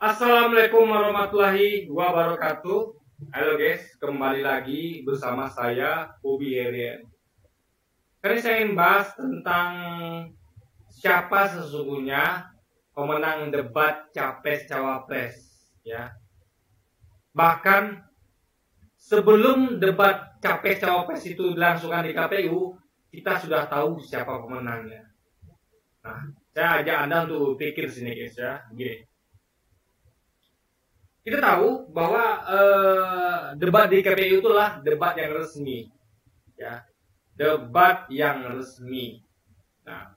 Assalamualaikum warahmatullahi wabarakatuh. Halo guys, kembali lagi bersama saya Bobby Herian. Kali ini saya ingin bahas tentang siapa sesungguhnya pemenang debat Capres-Cawapres, ya. Bahkan sebelum debat Capres-Cawapres itu dilangsungkan di KPU, kita sudah tahu siapa pemenangnya. Nah, saya ajak Anda untuk pikir sini guys ya, gini. Kita tahu bahwa debat di KPU itulah debat yang resmi, ya, debat yang resmi. Nah,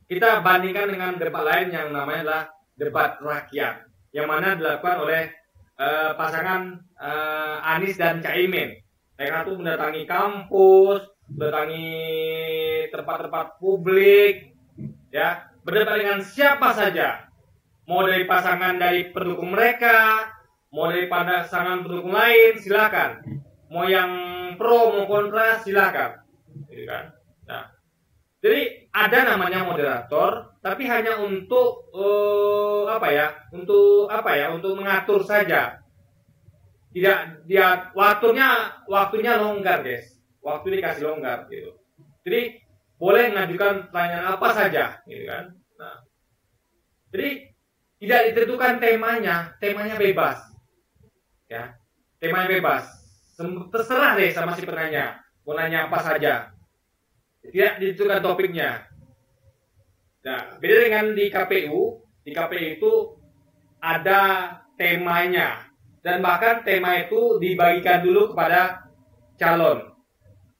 kita bandingkan dengan debat lain yang namanya adalah debat rakyat, yang mana dilakukan oleh pasangan Anies dan Caimin. Mereka tuh mendatangi kampus, mendatangi tempat-tempat publik, ya, berdebat dengan siapa saja. Mau dari pasangan dari pendukung mereka, mau dari pasangan pendukung lain, silakan. Mau yang pro, mau kontra, silakan. Gitu kan. Nah, jadi ada namanya moderator, tapi hanya untuk untuk mengatur saja. Tidak dia waktunya longgar, guys. Waktu dikasih longgar, gitu. Jadi boleh mengajukan pertanyaan apa saja, gitu kan. Nah, jadi tidak ditentukan temanya bebas, ya, temanya bebas, terserah deh sama si penanya, mau nanya apa saja, tidak ditentukan topiknya. Nah, beda dengan di KPU itu ada temanya, dan bahkan tema itu dibagikan dulu kepada calon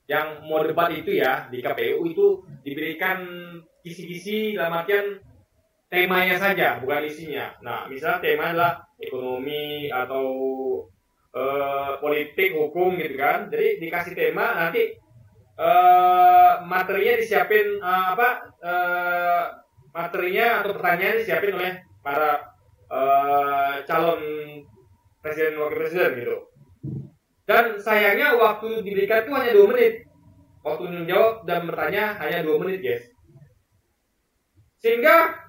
yang mau debat itu, ya, di KPU itu diberikan kisi-kisi dalam artian temanya saja, bukan isinya. Nah, misalnya tema adalah ekonomi atau politik, hukum, gitu kan. Jadi dikasih tema, nanti materinya disiapin materinya atau pertanyaan disiapin oleh para calon presiden wakil presiden, gitu. Dan sayangnya waktu diberikan itu hanya 2 menit. Waktu menjawab dan bertanya hanya 2 menit, guys. Sehingga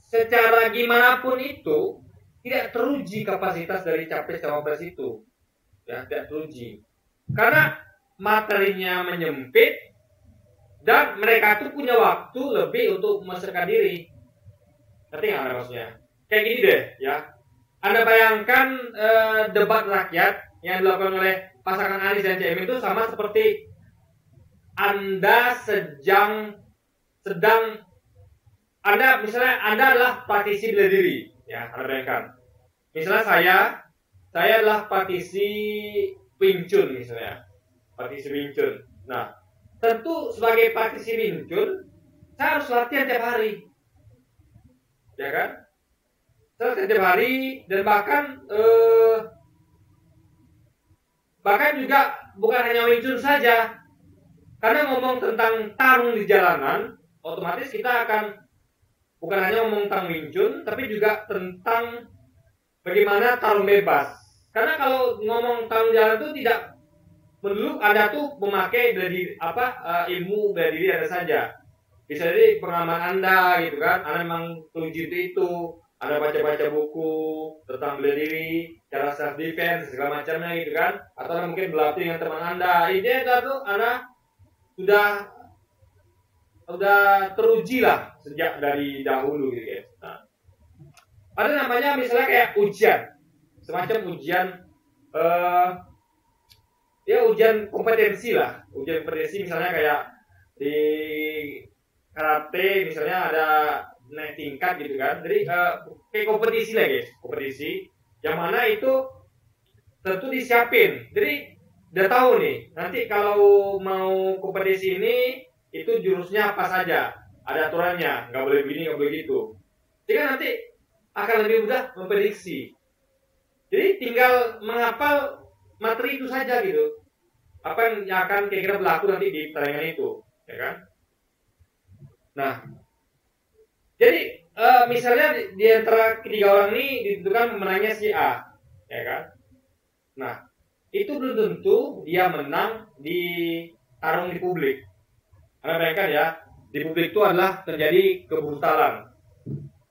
secara gimana pun itu tidak teruji kapasitas dari capres-cawapres itu, ya, tidak teruji karena materinya menyempit dan mereka tuh punya waktu lebih untuk memasarkan diri. Ngerti nggak maksudnya? Kayak gini deh, ya. Anda bayangkan debat rakyat yang dilakukan oleh pasangan Anies dan Caimin itu sama seperti Anda sedang misalnya Anda adalah praktisi bela diri, ya, Anda bayangkan. Misalnya saya adalah praktisi Wing Chun, misalnya, praktisi Wing Chun. Nah, tentu sebagai praktisi Wing Chun, saya harus latihan tiap hari, ya kan? Saya latihan tiap hari, dan bahkan juga bukan hanya Wing Chun saja, karena ngomong tentang tarung di jalanan, otomatis kita akan bukan hanya ngomong tentang Wing Chun, tapi juga tentang bagaimana tarung bebas. Karena kalau ngomong tarung jalan itu tidak melulu Anda tuh memakai ilmu bela diri Anda saja. Bisa jadi pengalaman Anda, gitu kan. Anda memang teruji itu, Anda baca-baca buku tentang bela diri, cara self defense, segala macamnya, gitu kan. Atau Anda mungkin berlatih dengan teman Anda. Ini Anda sudah teruji lah sejak dari dahulu, gitu ya. Nah, ada namanya misalnya kayak ujian, semacam ujian ujian kompetensi lah, ujian kompetensi misalnya kayak di karate misalnya ada naik tingkat, gitu kan. Jadi kayak kompetisi lah, guys, kompetisi yang mana itu tentu disiapin. Jadi udah tahu nih, nanti kalau mau kompetisi ini itu jurusnya apa saja, ada aturannya, nggak boleh begini, nggak boleh gitu. Jadi nanti akan lebih mudah memprediksi. Jadi tinggal menghafal materi itu saja, gitu. Apa yang akan kira-kira berlaku nanti di pertandingan itu, ya kan? Nah, jadi misalnya di antara ketiga orang ini ditentukan pemenangnya si A, ya kan? Nah, itu belum tentu dia menang di tarung di publik. Anda bayangkan, ya, di publik itu adalah terjadi kebrutalan.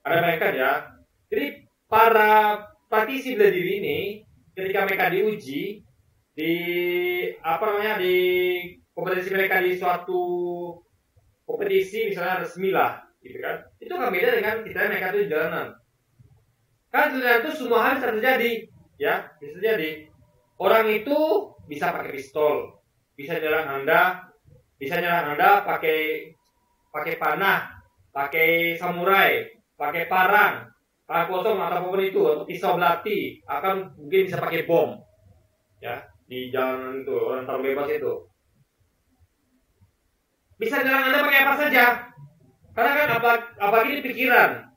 ada mereka ya. Jadi para praktisi bela diri ini ketika mereka diuji di di kompetisi mereka di suatu kompetisi misalnya resmi lah, gitu kan? Itu kan beda dengan kita mereka itu di jalanan. Kan jalanan itu semua hal bisa terjadi, ya bisa terjadi. Orang itu bisa pakai pistol, bisa nyerang Anda pakai panah, pakai samurai, pakai parang, tangan kosong atau apapun itu, atau pisau belati, akan mungkin bisa pakai bom, ya di jalan itu orang tarung bebas itu. Bisa nyerang Anda pakai apa saja, karena kan apalagi di pikiran,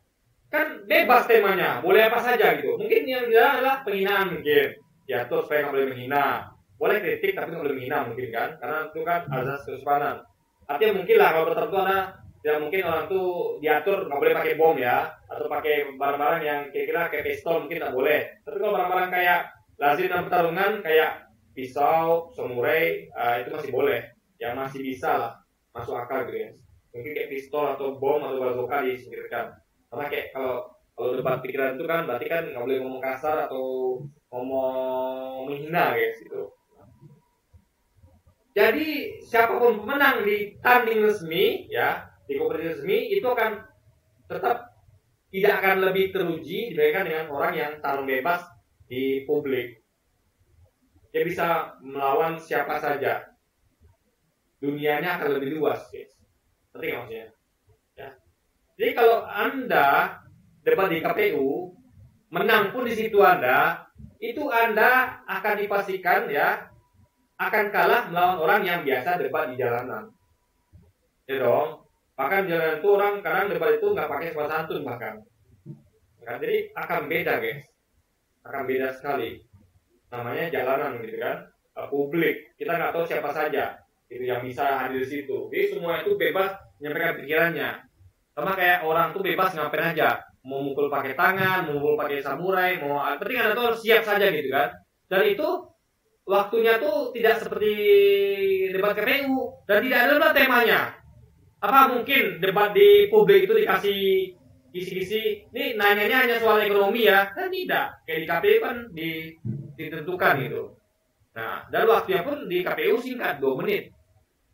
kan bebas temanya, boleh apa saja gitu. Mungkin yang dilarang adalah penghinaan mungkin, ya terus supaya nggak boleh menghina. Boleh kritik tapi nggak boleh menghina mungkin kan, karena itu kan azas kesopanan. Artinya mungkin lah kalau tertentu ada, ya mungkin orang tuh diatur nggak boleh pakai bom ya, atau pakai barang-barang yang kira-kira kayak pistol mungkin nggak boleh. Tapi kalau barang-barang kayak lazim dalam pertarungan kayak pisau, samurai, itu masih boleh, yang masih bisa lah masuk akal gitu ya. Mungkin kayak pistol atau bom atau bazooka disingkirkan. Karena kayak kalau debat pikiran itu kan berarti kan nggak boleh ngomong kasar atau ngomong menghina guys gitu. Jadi siapapun pemenang di tanding resmi, ya di kompetisi resmi itu akan tetap tidak akan lebih teruji dibandingkan dengan orang yang tarung bebas di publik. Dia bisa melawan siapa saja. Dunianya akan lebih luas, guys. Ngerti nggak maksudnya? Ya. Jadi kalau Anda debat di KPU, menang pun di situ Anda akan dipastikan ya akan kalah melawan orang yang biasa debat di jalanan. Ya dong. Bahkan di jalanan itu orang kadang debat itu nggak pakai sopan santun bahkan. Kan? Jadi akan beda guys. Akan beda sekali. Namanya jalanan gitu kan. Publik. Kita nggak tahu siapa saja itu yang bisa hadir di situ. Jadi semua itu bebas menyampaikan pikirannya. Sama kayak orang tuh bebas ngapain aja. Mau mukul pakai tangan, mau mukul pakai samurai, mau penting Anda tuh harus siap saja gitu kan. Dan itu waktunya tuh tidak seperti debat KPU dan tidak ada temanya. Apa mungkin debat di publik itu dikasih kisi-kisi? Ini nanyanya hanya soal ekonomi ya? Kan tidak. Kayak di KPU kan ditentukan gitu. Nah, dan waktunya pun di KPU singkat 2 menit.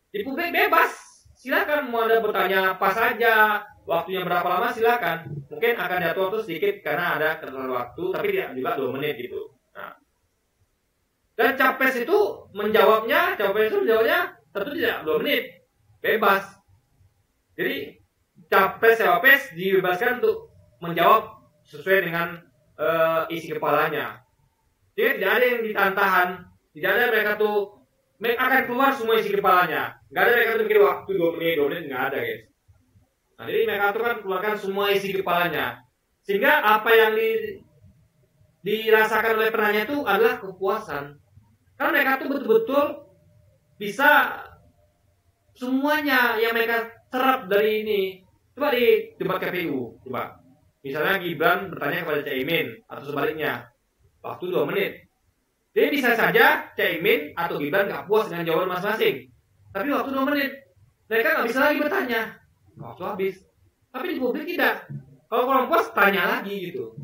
Di publik bebas. Silakan mau Anda bertanya apa saja. Waktunya berapa lama silakan. Mungkin akan jatuh waktu sedikit karena ada ketentuan waktu, tapi tidak juga 2 menit gitu. Nah, dan capres itu menjawabnya tentu tidak 2 menit, bebas. Jadi capres cawapres dibebaskan untuk menjawab sesuai dengan isi kepalanya. Jadi tidak ada yang ditahan, tidak ada mereka akan keluar semua isi kepalanya. Nggak ada mereka tuh mikir waktu 2 menit nggak ada guys. Nah, jadi mereka tuh kan keluarkan semua isi kepalanya, sehingga apa yang dirasakan oleh penanya itu adalah kepuasan. Karena mereka tuh betul-betul bisa semuanya yang mereka serap dari ini. Coba di debat KPU, coba. Misalnya Gibran bertanya kepada Caimin atau sebaliknya, waktu 2 menit. Jadi bisa saja Caimin atau Gibran nggak puas dengan jawaban masing-masing. Tapi waktu 2 menit, mereka nggak bisa lagi bertanya. Waktu habis. Tapi di publik tidak. Kalau kurang puas, tanya lagi gitu.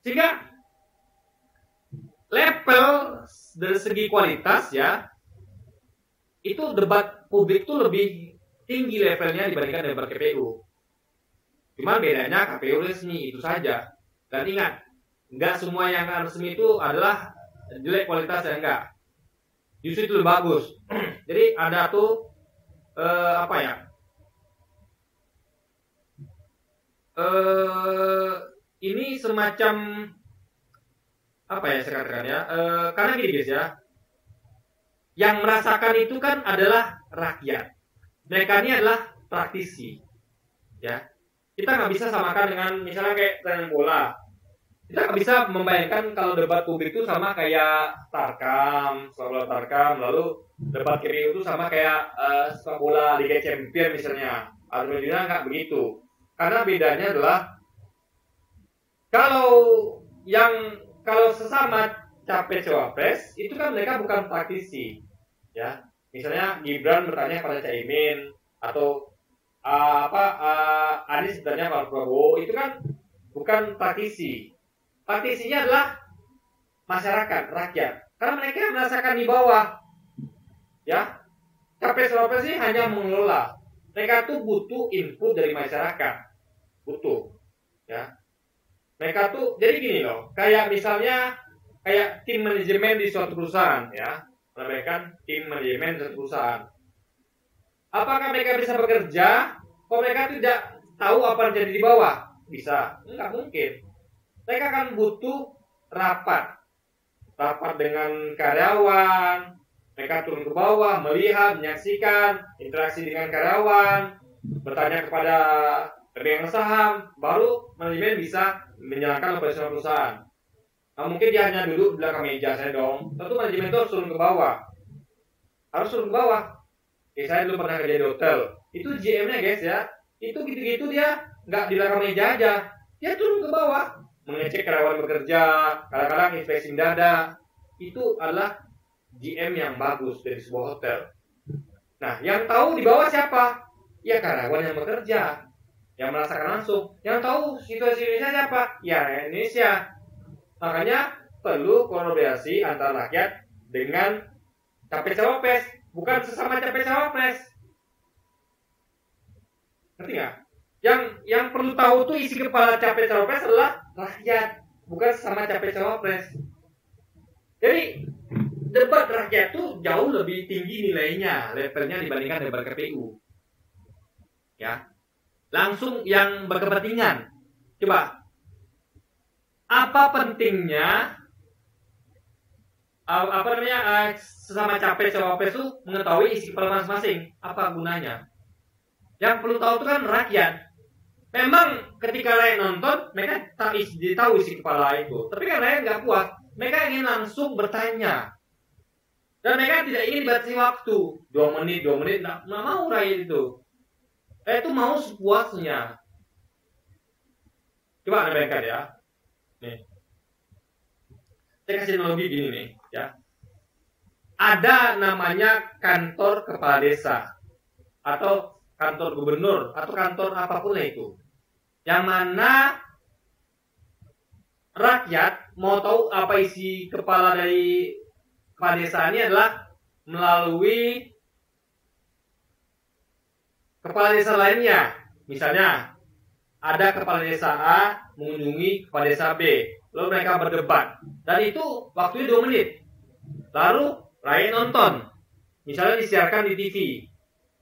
Sehingga level dari segi kualitas ya, itu debat publik itu lebih tinggi levelnya dibandingkan debat KPU. Cuma bedanya KPU resmi itu saja. Dan ingat, nggak semua yang resmi itu adalah jelek kualitasnya, enggak. Justru itu lebih bagus. Jadi ada tuh ini semacam saya katakan ya, karena gini guys ya, yang merasakan itu kan adalah rakyat. Mereka ini adalah praktisi, ya. Kita nggak bisa samakan dengan misalnya kayak sepak bola. Kita nggak bisa membayangkan kalau debat publik itu sama kayak Tarkam, lalu debat KPU itu sama kayak sepak bola Liga Champions misalnya. Artinya nggak begitu. Karena bedanya adalah kalau sesama capres cawapres itu kan mereka bukan praktisi, ya. Misalnya Gibran bertanya pada Caimin atau Anies sebenarnya Pak Prabowo itu kan bukan praktisi. Praktisinya adalah masyarakat, rakyat. Karena mereka merasakan di bawah. Ya. Capres-cawapres ini hanya mengelola. Mereka tuh butuh input dari masyarakat. Butuh. Ya. Mereka tuh jadi gini loh, kayak misalnya kayak tim manajemen di suatu perusahaan ya. Mereka tim manajemen di suatu perusahaan. Apakah mereka bisa bekerja kalau mereka tidak tahu apa yang terjadi di bawah? Bisa. Enggak mungkin. Mereka akan butuh rapat dengan karyawan, mereka turun ke bawah, melihat, menyaksikan, interaksi dengan karyawan, bertanya kepada pemegang saham, baru manajemen bisa menjalankan operasional perusahaan. Nah, mungkin dia hanya duduk di belakang meja saya dong. Tentu manajemen itu harus turun ke bawah. Harus turun ke bawah. Saya dulu pernah kerja di hotel. Itu GM-nya guys ya. Itu gitu-gitu dia nggak di belakang meja aja. Dia turun ke bawah. Mengecek karyawan bekerja, kadang-kadang inspeksi mendadak. Itu adalah GM yang bagus dari sebuah hotel. Nah, yang tahu di bawah siapa? Ya karyawan yang bekerja, yang merasakan langsung. Yang tahu situasi Indonesia siapa? Ya Indonesia. Makanya perlu kolaborasi antara rakyat dengan capres-cawapres, bukan sesama capres-cawapres. Ngerti nggak? Yang perlu tahu tuh isi kepala capres-cawapres adalah rakyat, bukan sesama capres-cawapres. Jadi debat rakyat tuh jauh lebih tinggi nilainya, levelnya dibandingkan debat KPU. Ya, langsung yang berkepentingan. Coba, apa pentingnya sesama capres cawapres itu mengetahui isi kepala masing-masing? Apa gunanya? Yang perlu tahu itu kan rakyat. Memang ketika rakyat nonton, mereka tahu isi kepala itu. Tapi kan rakyat nggak puas. Mereka ingin langsung bertanya. Dan mereka tidak ingin dibatasi waktu 2 menit, nggak mau rakyat itu. Itu mau sepuasnya. Coba Anda bayangkan ya. Nih. Saya kasih analogi gini nih, ya. Ada namanya kantor kepala desa atau kantor gubernur atau kantor apapun itu. Yang mana rakyat mau tahu apa isi kepala dari kepala desa ini adalah melalui kepala desa lainnya. Misalnya ada kepala desa A mengunjungi kepala desa B, lalu mereka berdebat, dan itu waktunya 2 menit. Lalu rakyat nonton, misalnya disiarkan di TV,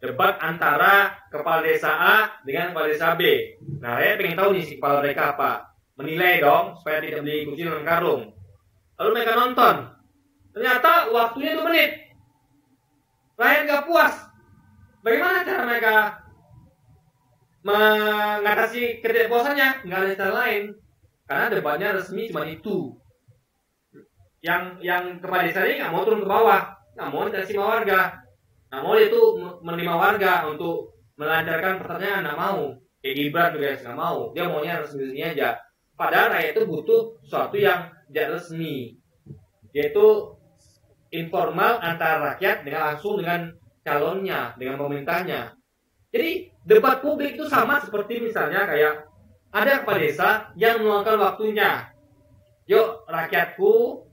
debat antara kepala desa A dengan kepala desa B. Nah, rakyat pengen tahu nih si kepala mereka apa, menilai dong supaya tidak beli kucing dalam karung. Lalu mereka nonton, ternyata waktunya 2 menit. Rakyat gak puas. Bagaimana cara mereka mengatasi ketidakpuasannya? Nggak ada cara lain, karena debatnya resmi cuma itu. Yang kepala desa ini nggak mau turun ke bawah, nggak mau interaksi sama warga, nggak mau itu menerima warga untuk melancarkan pertanyaan, nggak mau. Kayak Gibran juga nggak mau, dia maunya resmi-resmi aja. Padahal rakyat itu butuh sesuatu yang tidak resmi, yaitu informal antara rakyat dengan langsung dengan calonnya, dengan pemerintahnya. Jadi debat publik itu sama seperti misalnya kayak ada kepala desa yang meluangkan waktunya. Yuk rakyatku,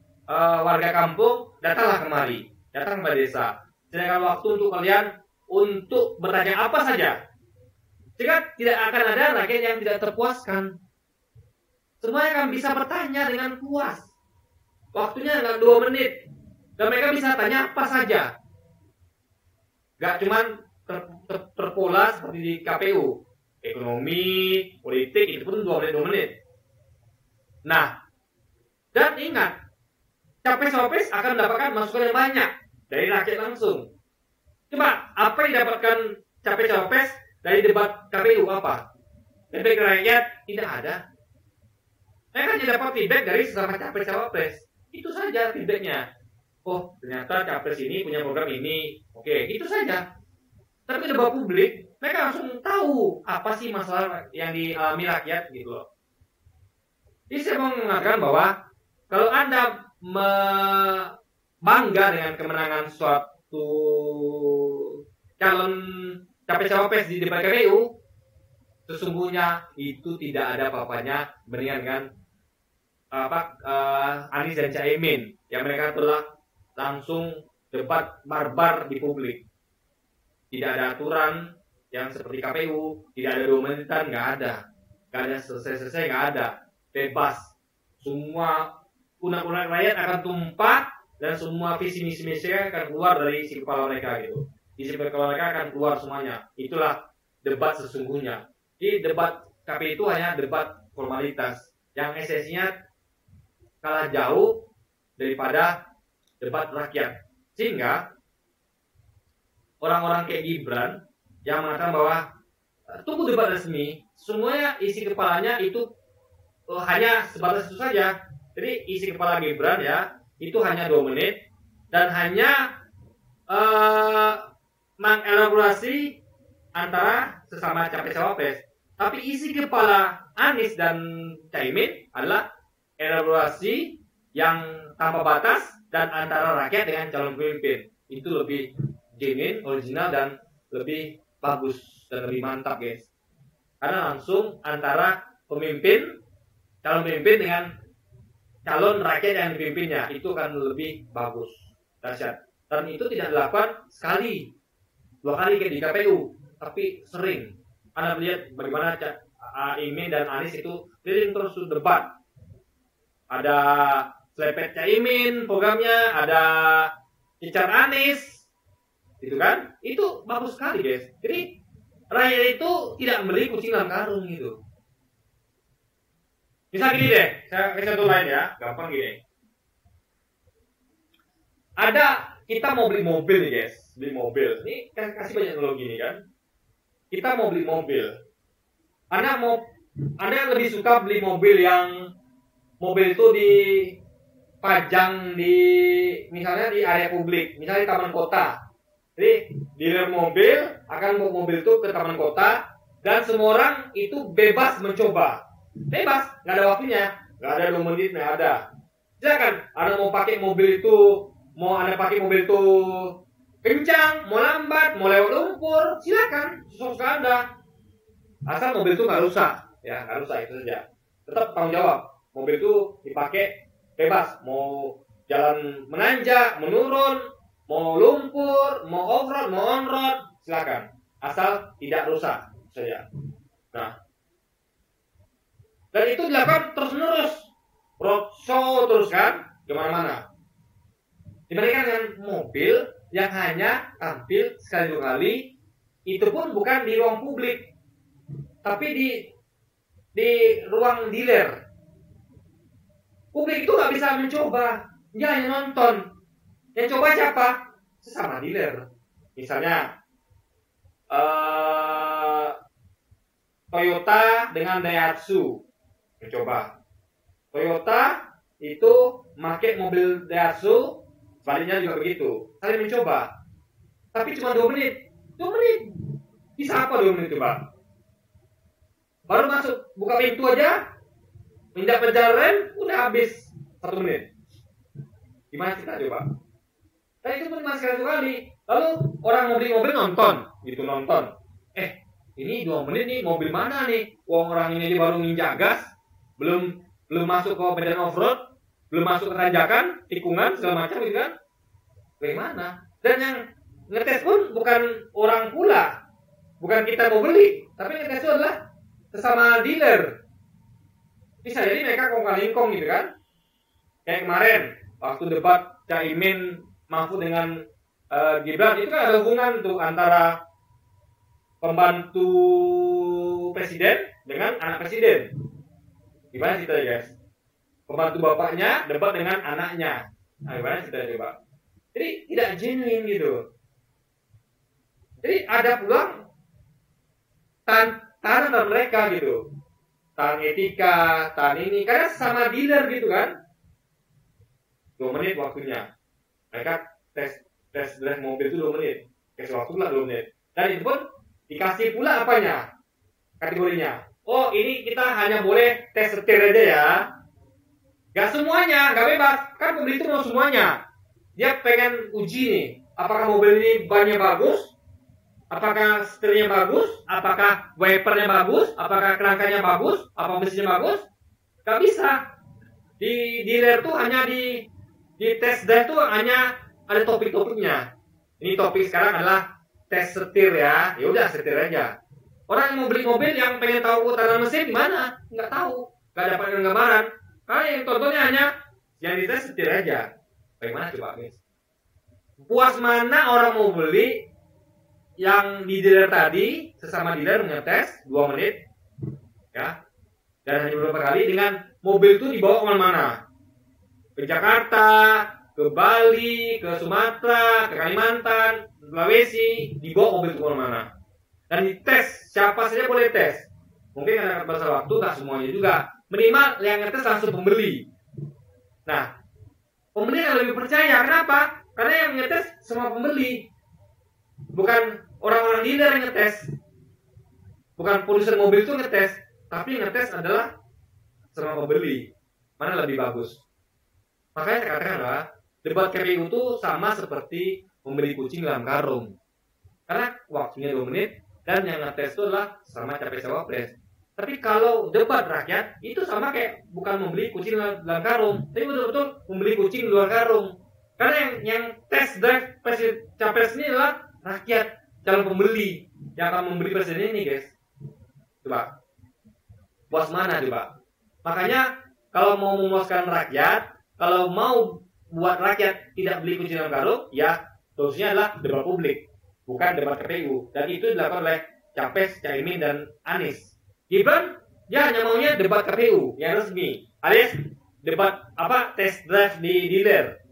warga kampung, datanglah kemari, datang kepala desa. Sedangkan waktu untuk kalian untuk bertanya apa saja. Sehingga tidak akan ada rakyat yang tidak terpuaskan. Semuanya akan bisa bertanya dengan puas. Waktunya nggak 2 menit. Dan mereka bisa tanya apa saja. Gak cuman terpola seperti di KPU. Ekonomi, politik, itu pun 2 menit. Nah, dan ingat, capres-cawapres akan mendapatkan masukan yang banyak dari rakyat langsung. Coba, apa yang didapatkan capres-cawapres dari debat KPU apa? Feedback rakyat tidak ada. Mereka hanya dapat feedback dari sesama capres-cawapres. Itu saja feedbacknya. Oh, ternyata capres ini punya program ini. Oke, itu saja. Tapi debat publik, mereka langsung tahu apa sih masalah yang dialami rakyat gitu loh. Jadi saya mau mengatakan bahwa kalau Anda bangga dengan kemenangan suatu calon capres-cawapres di depan KPU, sesungguhnya itu tidak ada apa-apanya bandingan dengan Anies dan Caimin yang mereka telah langsung debat barbar di publik. Tidak ada aturan yang seperti KPU, tidak ada 2 menitan, nggak ada selesai-selesai, nggak ada, bebas. Semua unek-unek rakyat akan tumpah dan semua visi misi mereka akan keluar dari isi kepala mereka gitu. Isi kepala mereka akan keluar semuanya. Itulah debat sesungguhnya. Di debat KPU itu hanya debat formalitas yang esensinya kalah jauh daripada debat rakyat. Sehingga orang-orang kayak Gibran yang mengatakan bahwa tunggu debat resmi, semuanya isi kepalanya itu hanya sebatas itu saja. Jadi isi kepala Gibran ya itu hanya 2 menit dan hanya mengelaborasi antara sesama capres-cawapres. Tapi isi kepala Anies dan Caimin adalah elaborasi yang tanpa batas dan antara rakyat dengan calon pemimpin. Itu lebih genuine, original, dan lebih bagus dan lebih mantap, guys. Karena langsung antara calon pemimpin dengan calon rakyat yang dipimpinnya, itu akan lebih bagus, dahsyat. Dan itu tidak dilakukan sekali, 2 kali di KPU, tapi sering. Anda lihat bagaimana Caimin dan Anies itu keliling terus debat. Ada selepet Caimin programnya, ada cicar Anies, gitu kan? Itu bagus sekali, guys. Jadi rakyat itu tidak membeli kucing dalam karung gitu. Misal gini deh, saya kasih contoh lain ya, gampang gini. Kita mau beli mobil nih, guys, beli mobil. Ini kasih banyak teknologi nih kan. Kita mau beli mobil. Anda lebih suka beli mobil yang mobil itu dipajang misalnya di area publik, misalnya di taman kota. Jadi dealer mobil akan bawa mobil itu ke taman kota dan semua orang itu bebas mencoba. Bebas, nggak ada waktunya, nggak ada 2 menit, nggak ada. Silakan, Anda mau pakai mobil itu, kencang, mau lambat, mau lewat lumpur, silakan, sesuka Anda. Asal mobil itu nggak rusak, ya nggak rusak itu saja. Tetap tanggung jawab, mobil itu dipakai bebas, mau jalan menanjak, menurun, mau lumpur, mau off-road, mau on-road, silakan. Asal tidak rusak saja. Nah, dan itu dilakukan terus-menerus, roadshow terus kan, kemana-mana. Dibandingkan dengan mobil yang hanya tampil sekali 2 kali, itu pun bukan di ruang publik, tapi di ruang dealer. Publik itu nggak bisa mencoba, dia hanya nonton. Yang coba siapa? Sesama dealer. Misalnya Toyota dengan Daihatsu mencoba. Toyota itu pakai mobil Daihatsu, sebaliknya juga begitu. Saling mencoba. Tapi cuma 2 menit. 2 menit. Bisa apa 2 menit coba? Baru masuk, buka pintu aja, pindah pedal rem, udah habis 1 menit. Gimana kita coba? Dan itu pun cuma sekali 2 kali. Lalu orang mau beli mobil nonton. Ini 2 menit nih, mobil mana nih? Orang ini baru nginjak gas, belum masuk ke medan off-road, belum masuk ke tanjakan, tikungan, segala macam gitu kan. Bagaimana? Dan yang ngetes pun bukan orang pula, bukan kita mau beli, tapi ngetes itu adalah sesama dealer. Bisa jadi mereka kongkang-lingkong gitu kan. Kayak kemarin, waktu debat Caimin Mahfud dengan Gibran, itu kan ada hubungan tuh antara pembantu presiden dengan anak presiden. Gimana ceritanya, guys? Pembantu bapaknya debat dengan anaknya. Nah, gimana ceritanya coba? Jadi tidak genuine gitu. Jadi ada pulang tantangan mereka gitu. Tangan etika, tangan ini, karena sama dealer gitu kan. 2 menit waktunya. Mereka tes drive mobil itu 2 menit. Kasih waktu pula 2 menit. Dan itu pun dikasih pula apanya? Kategorinya. Oh, ini kita hanya boleh tes setir aja ya. Gak semuanya, gak bebas. Kan pembeli itu mau semuanya. Dia pengen uji nih, apakah mobil ini bannya bagus, Apakah setirnya bagus? Apakah wipernya bagus? Apakah kerangkanya bagus? Apa mesinnya bagus? Gak bisa. Di dealer tuh hanya di test drive tuh hanya ada topik-topiknya. Ini topik sekarang adalah tes setir ya. Ya udah setir aja. Orang yang mau beli mobil yang pengen tahu utanan mesin gimana? Nggak tahu. Nggak dapat gambaran. Karena yang tontonnya hanya yang dites setir aja. Bagaimana coba guys? Puas mana orang mau beli yang di dealer tadi, sesama dealer ngetes 2 menit ya, dan hanya beberapa kali dengan mobil itu dibawa kemana-mana, ke Jakarta, ke Bali, ke Sumatera, ke Kalimantan, Sulawesi, dibawa mobil itu kemana-mana dan dites. Siapa saja boleh tes. Mungkin karena bahasa waktu tak semuanya juga, minimal yang ngetes langsung pembeli. Nah, pembeli yang lebih percaya. Kenapa? Karena yang ngetes semua pembeli, bukan orang-orang dealer yang ngetes, bukan produsen mobil itu ngetes, tapi yang ngetes adalah semua pembeli. Mana lebih bagus? Makanya saya katakan lah, debat KPU itu sama seperti membeli kucing dalam karung. Karena waktunya 2 menit dan yang ngetes itu adalah sama capres-cawapres. Tapi kalau debat rakyat itu sama kayak bukan membeli kucing dalam karung, tapi betul-betul membeli kucing di luar karung. Karena yang tes drive capres ini adalah rakyat, calon pembeli yang akan membeli presiden ini guys. Coba puas mana coba? Makanya kalau mau memuaskan rakyat, kalau mau buat rakyat tidak beli kucing dalam karung, ya solusinya adalah debat publik, bukan debat KPU. Dan itu dilakukan oleh Capres, Caimin dan Anies. Gibran dia hanya maunya debat KPU yang resmi, alias debat test drive di dealer.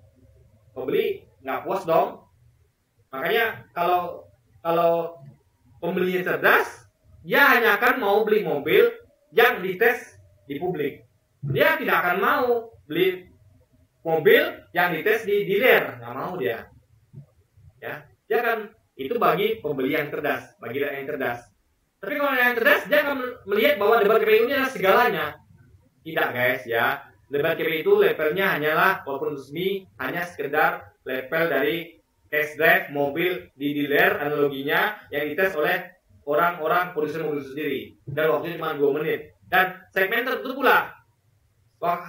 Pembeli nggak puas dong. Makanya kalau pembelinya cerdas, dia hanya akan mau beli mobil yang dites di publik. Dia tidak akan mau beli mobil yang dites di dealer, nggak mau dia. Ya, dia kan itu bagi pembeli yang cerdas, bagi rakyat yang cerdas. Tapi kalau yang cerdas, dia akan melihat bahwa debat KPU ini adalah segalanya. Tidak guys ya, debat KPU itu levelnya hanyalah walaupun resmi hanya sekedar level dari test drive mobil di dealer, analoginya yang dites oleh orang-orang produsen mobil sendiri dan waktunya cuma 2 menit dan segmen tertentu pula. Wah,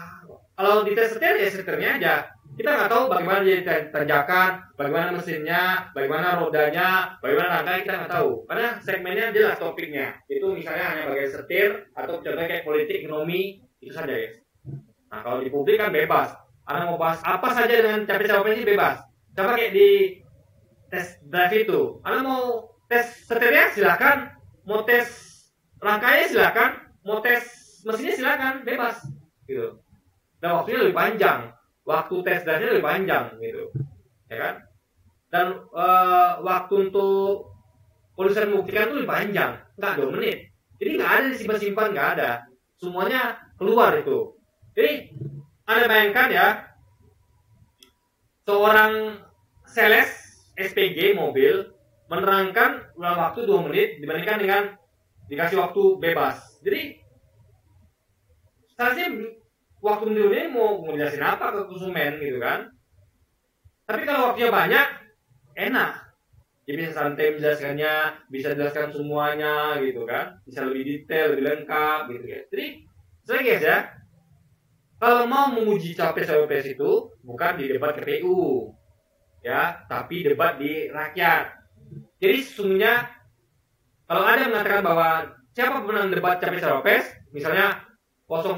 kalau dites setir ya setirnya aja, kita nggak tahu bagaimana dia tanjakan, bagaimana mesinnya, bagaimana rodanya, bagaimana rangkanya, kita nggak tahu karena segmennya jelas topiknya. Itu misalnya hanya bagian setir atau contohnya kayak politik, ekonomi, itu saja guys. Nah kalau di publik kan bebas, Anda mau bahas apa saja dengan capres-cawapres ini bebas. Sama kayak di tes drive itu, Anda mau tes setirnya silakan, mau tes rangkanya silakan, mau tes mesinnya silakan, bebas gitu. Dan waktunya lebih panjang, waktu tes drive-nya lebih panjang gitu, ya kan? Dan waktu untuk produsen membuktikan itu lebih panjang, nggak 2 menit. Jadi nggak ada disimpan-simpan, nggak ada, semuanya keluar itu. Jadi Anda bayangkan ya, seorang sales SPG mobil menerangkan dalam waktu 2 menit dibandingkan dengan dikasih waktu bebas. Jadi seharusnya waktu ini mau ngejelasin apa ke konsumen gitu kan. Tapi kalau waktunya banyak, enak. Dia bisa santai menjelaskannya, bisa jelaskan semuanya gitu kan. Bisa lebih detail, lebih lengkap gitu ya. Jadi saya guys ya, kalau mau menguji capres-cawapres itu bukan di debat KPU ya, tapi debat di rakyat. Jadi sesungguhnya kalau ada yang mengatakan bahwa siapa pemenang debat capres-cawapres, misalnya 01,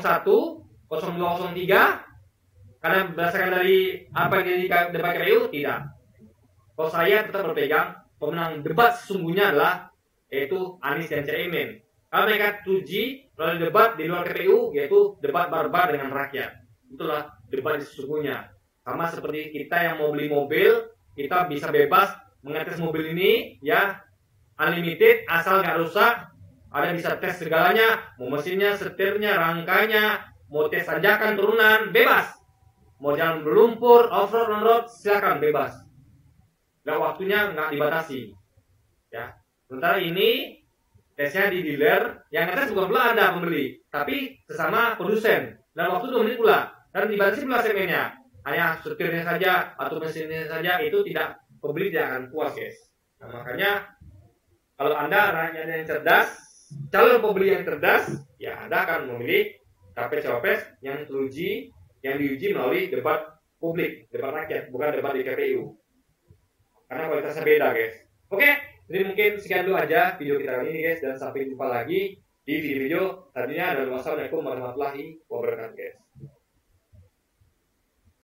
02, 03, karena berdasarkan dari apa yang jadi debat KPU, tidak. Kalau saya tetap berpegang pemenang debat sesungguhnya adalah yaitu Anies dan Caimin. Kalau mereka tuji melalui debat di luar KPU, yaitu debat barbar dengan rakyat. Itulah debat sesungguhnya. Sama seperti kita yang mau beli mobil, kita bisa bebas mengetes mobil ini, ya unlimited, asal nggak rusak. Ada bisa tes segalanya, mau mesinnya, setirnya, rangkanya, mau tes tanjakan, turunan, bebas. Mau jalan berlumpur, off-road, on-road, silakan bebas. Dan waktunya nggak dibatasi. Ya, sementara ini tesnya di dealer, yang ngetes bukan pula Anda pembeli, tapi sesama produsen. Dan waktu 2 menit pula, dan dibatasi pula segmennya. Hanya setirnya saja atau mesinnya saja, itu tidak, pembeli tidak akan puas guys. Nah, makanya Kalau Anda rakyat yang cerdas, calon pembeli yang cerdas, ya Anda akan memilih capres-cawapres yang diuji melalui debat publik, debat rakyat, bukan debat di KPU. Karena kualitasnya beda, guys. Oke, jadi mungkin sekian dulu aja video kita kali ini, guys, dan sampai jumpa lagi di video-video tadinya. Dan wassalamualaikum warahmatullahi wabarakatuh, guys.